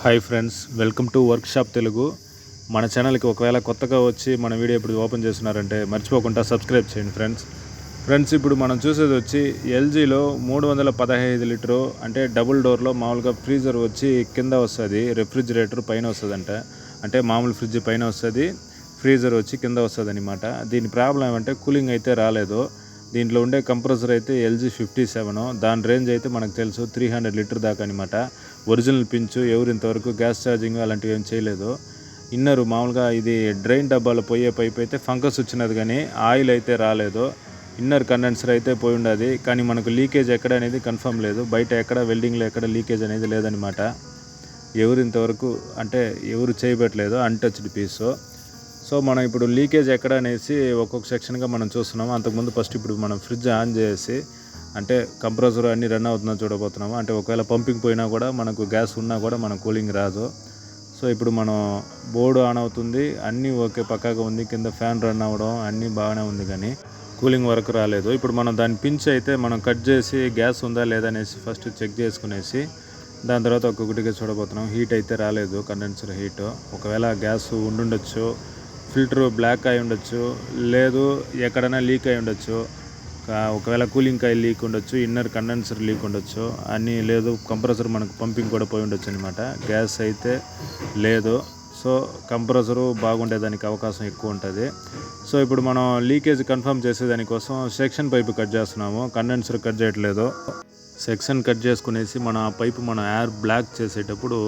Hi friends, welcome to workshop Telugu. మన ఛానల్కి ఒకవేళ కొత్తగా వచ్చి మన వీడియో ఇప్పుడు ఓపెన్ చేస్తున్నారంటే మర్చిపోకుండా సబ్స్క్రైబ్ చేయండి ఫ్రెండ్స్. ఇప్పుడు మనం చూసేది వచ్చి ఎల్జీలో 315 లీటరు అంటే డబుల్ డోర్లో మామూలుగా ఫ్రీజర్ వచ్చి కింద వస్తుంది, రెఫ్రిజిరేటర్ పైన వస్తుందంట. అంటే మామూలు ఫ్రిడ్జ్ పైన వస్తుంది, ఫ్రీజర్ వచ్చి కింద వస్తుంది అనమాట. దీని ప్రాబ్లం ఏమంటే కూలింగ్ అయితే రాలేదు. దీంట్లో ఉండే కంప్రెసర్ అయితే ఎల్జీ 57, దాని రేంజ్ అయితే మనకు తెలుసు 300 లీటర్ దాకా అనమాట. ఒరిజినల్ పించు, ఎవరు ఇంతవరకు గ్యాస్ ఛార్జింగ్ అలాంటివి ఏం చేయలేదు. ఇన్నరు మామూలుగా ఇది డ్రైన్ డబ్బాలో పోయే పైప్ అయితే ఫంగస్ వచ్చినది, కానీ ఆయిల్ అయితే రాలేదు. ఇన్నర్ కండెన్సర్ అయితే పోయి ఉండదు, కానీ మనకు లీకేజ్ ఎక్కడ అనేది కన్ఫర్మ్ లేదు. బయట ఎక్కడ వెల్డింగ్లో ఎక్కడ లీకేజ్ అనేది లేదనమాట. ఎవరు ఇంతవరకు అంటే ఎవరు చేయబెట్టలేదు, అన్టచ్డ్ పీసు. సో మనం ఇప్పుడు లీకేజ్ ఎక్కడ అనేసి ఒక్కొక్క సెక్షన్గా మనం చూస్తున్నాము. అంతకుముందు ఫస్ట్ ఇప్పుడు మనం ఫ్రిడ్జ్ ఆన్ చేసి అంటే కంప్రెసర్ అన్నీ రన్ అవుతుందో చూడబోతున్నాము. అంటే ఒకవేళ పంపింగ్ పోయినా కూడా మనకు గ్యాస్ ఉన్నా కూడా మన కూలింగ్ రాదు. సో ఇప్పుడు మనం బోర్డు ఆన్ అవుతుంది, అన్నీ ఓకే పక్కాగా ఉంది, కింద ఫ్యాన్ రన్ అవ్వడం అన్నీ బాగానే ఉంది, కానీ కూలింగ్ వరకు రాలేదు. ఇప్పుడు మనం దాని పించ్ అయితే మనం కట్ చేసి గ్యాస్ ఉందా లేదా అనేసి ఫస్ట్ చెక్ చేసుకునేసి దాని తర్వాత ఒక్కొక్కటిగా చూడబోతున్నాం. హీట్ అయితే రాలేదు, కండెన్సర్ హీట్. ఒకవేళ గ్యాస్ ఉండుండొచ్చు, ఫిల్టర్ బ్లాక్ అయి ఉండొచ్చు, లేదు ఎక్కడైనా లీక్ అయి ఉండొచ్చు. ఒకవేళ కూలింగ్ కాయిల్ లీక్ ఉండొచ్చు, ఇన్నర్ కండెన్సర్ లీక్ ఉండొచ్చు, అన్నీ లేదు. కంప్రెసర్ మనకు పంపింగ్ కూడా పోయి ఉండొచ్చు అనమాట. గ్యాస్ అయితే లేదు. సో కంప్రెసరు బాగుండేదానికి అవకాశం ఎక్కువ ఉంటుంది. సో ఇప్పుడు మనం లీకేజ్ కన్ఫర్మ్ చేసేదానికోసం సెక్షన్ పైపు కట్ చేస్తున్నాము, కండెన్సర్ కట్ చేయట్లేదు. సెక్షన్ కట్ చేసుకునేసి మన పైపు మనం ఎయిర్ బ్లాక్ చేసేటప్పుడు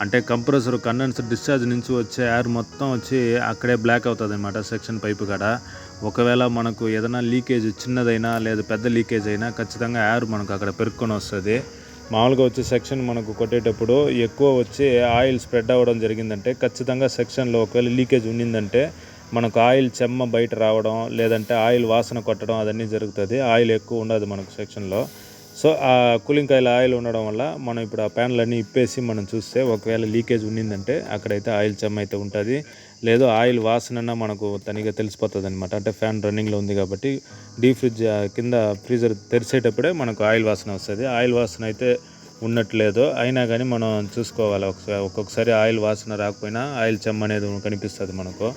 అంటే కంప్రెసర్ కండెన్సర్ డిశ్చార్జ్ నుంచి వచ్చే ఎయిర్ మొత్తం వచ్చి అక్కడే బ్లాక్ అవుతుంది అనమాట సెక్షన్ పైపు కాడ. ఒకవేళ మనకు ఏదైనా లీకేజ్ చిన్నదైనా లేదా పెద్ద లీకేజ్ అయినా ఖచ్చితంగా ఎయిర్ మనకు అక్కడ పెరుక్కొని వస్తుంది. మామూలుగా వచ్చి సెక్షన్ మనకు కొట్టేటప్పుడు ఎక్కువ వచ్చి ఆయిల్ స్ప్రెడ్ అవ్వడం జరిగిందంటే ఖచ్చితంగా సెక్షన్లో ఒకవేళ లీకేజ్ ఉండిందంటే మనకు ఆయిల్ చెమ్మ బయట రావడం, లేదంటే ఆయిల్ వాసన కొట్టడం అదన్నీ జరుగుతుంది. ఆయిల్ ఎక్కువ ఉండదు మనకు సెక్షన్లో. సో ఆ కూలింగ్ కాయిల్ ఆయిల్ ఉండడం వల్ల మనం ఇప్పుడు ఆ ప్యాన్లన్నీ ఇప్పేసి మనం చూస్తే ఒకవేళ లీకేజ్ ఉండిందంటే అక్కడైతే ఆయిల్ చెమ్మ అయితే ఉంటుంది, లేదు ఆయిల్ వాసన మనకు తనిగా తెలిసిపోతుంది అనమాట. అంటే ఫ్యాన్ రన్నింగ్లో ఉంది కాబట్టి డీప్ ఫ్రిడ్జ్ కింద ఫ్రీజర్ తెరిచేటప్పుడే మనకు ఆయిల్ వాసన వస్తుంది. ఆయిల్ వాసన అయితే ఉన్నట్లేదు, అయినా కానీ మనం చూసుకోవాలి. ఒక్కొక్కసారి ఆయిల్ వాసన రాకపోయినా ఆయిల్ చెమ్మ అనేది కనిపిస్తుంది మనకు.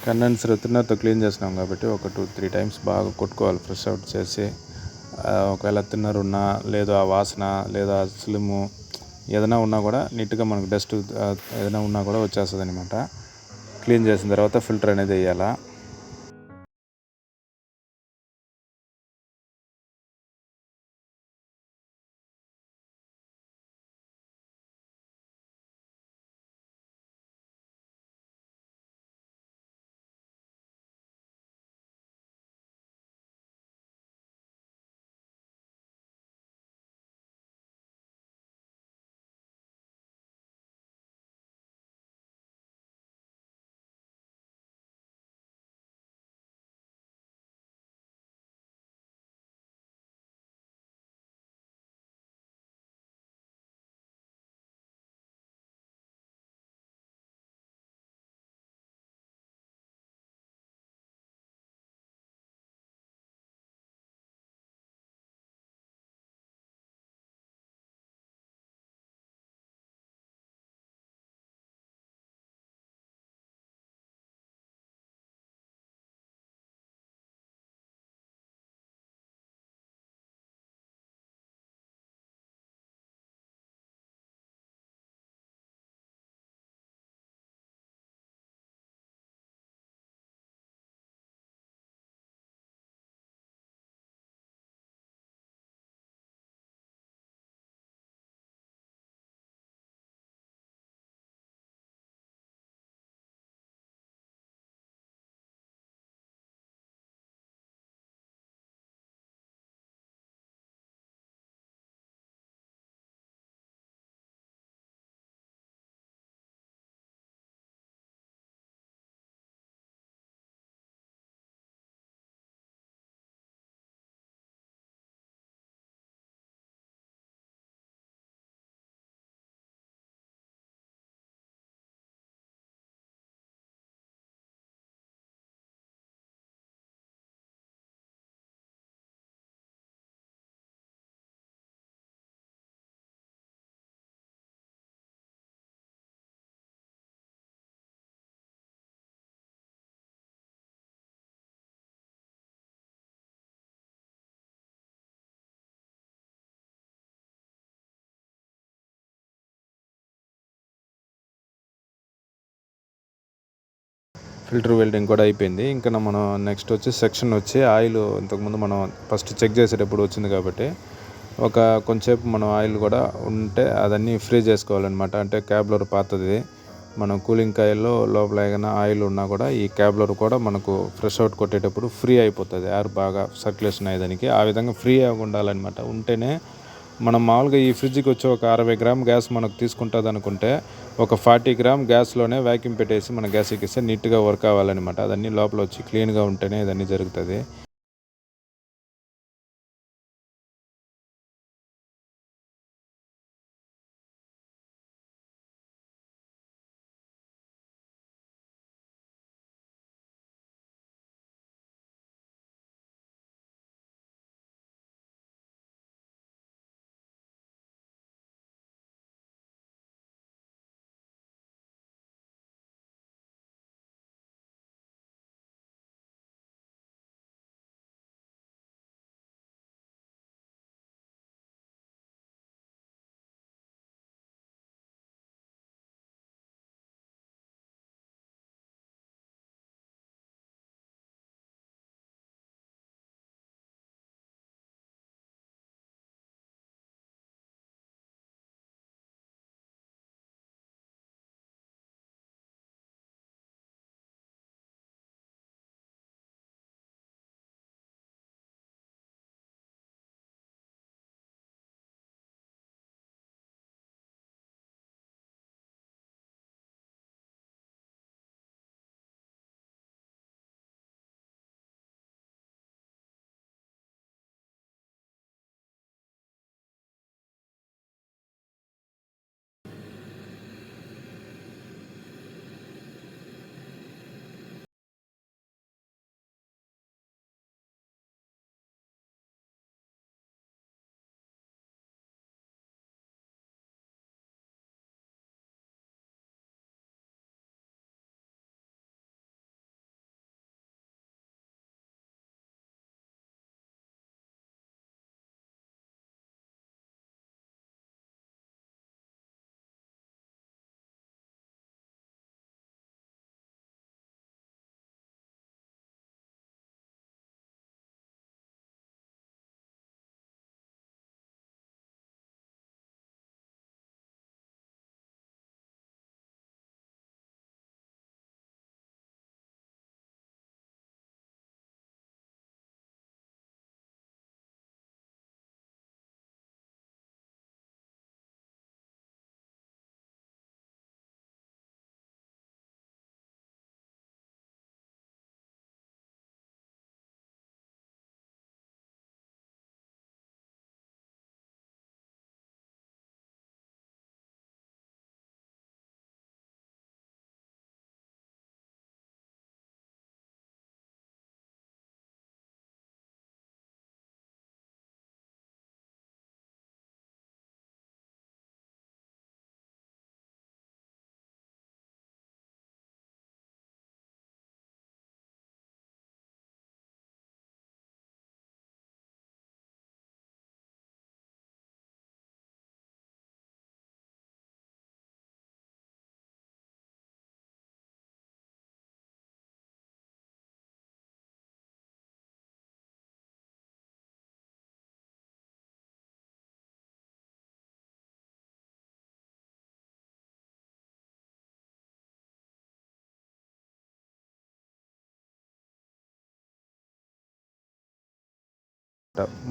కండెన్సర్ థిన్నర్తో క్లీన్ చేసినాం కాబట్టి ఒక 2-3 టైమ్స్ బాగా కొట్టుకోవాలి, ఫ్రెష్ అవుట్ చేసి. ఒకవేళ థిన్నర్ ఉన్నా లేదా ఆ వాసన లేదా స్లిమ్ ఏదైనా ఉన్నా కూడా నీట్గా మనకు డస్ట్ ఏదైనా ఉన్నా కూడా వచ్చేస్తుంది అనమాట. క్లీన్ చేసిన తర్వాత ఫిల్టర్ అనేది వేయాలా. ఫిల్టర్ వెల్డింగ్ కూడా అయిపోయింది. ఇంకా మనం నెక్స్ట్ వచ్చి సెక్షన్ వచ్చి ఆయిల్ ఇంతకుముందు మనం ఫస్ట్ చెక్ చేసేటప్పుడు వచ్చింది కాబట్టి కొంచెంసేపు మనం ఆయిల్ కూడా ఉంటే అదన్నీ ఫ్రీ చేసుకోవాలన్నమాట. అంటే క్యాబ్లర్ పాతది, మనం కూలింగ్ కాయిల్లో లోపల ఏదైనా ఆయిల్ ఉన్నా కూడా ఈ క్యాబ్లర్ కూడా మనకు ఫ్రెష్ అవుట్ కొట్టేటప్పుడు ఫ్రీ అయిపోతుంది, ఎయిర్ బాగా సర్క్యులేషన్ అయ్యేదానికి. ఆ విధంగా ఫ్రీ ఉండాలన్నమాట. ఉంటేనే మనం మామూలుగా ఈ ఫ్రిడ్జ్కి వచ్చి ఒక 60 గ్రామ్ గ్యాస్ మనకు తీసుకుంటుంది అనుకుంటే ఒక 40 గ్రామ్ గ్యాస్లోనే వ్యాక్యూమ్ పెట్టేసి మన గ్యాస్ ఎక్కిస్తే నీట్గా వర్క్ అవ్వాలన్నమాట. అదన్నీ లోపల వచ్చి క్లీన్గా ఉంటేనే ఇదన్నీ జరుగుతుంది.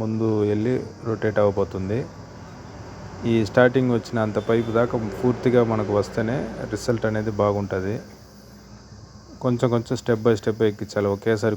ముందు వెళ్ళి రొటేట్ అవ్వబోతుంది. ఈ స్టార్టింగ్ వచ్చిన అంత పైపు దాకా పూర్తిగా మనకు వస్తేనే రిజల్ట్ అనేది బాగుంటుంది. కొంచెం స్టెప్ బై స్టెప్ ఎక్కించాలి, ఒకేసారి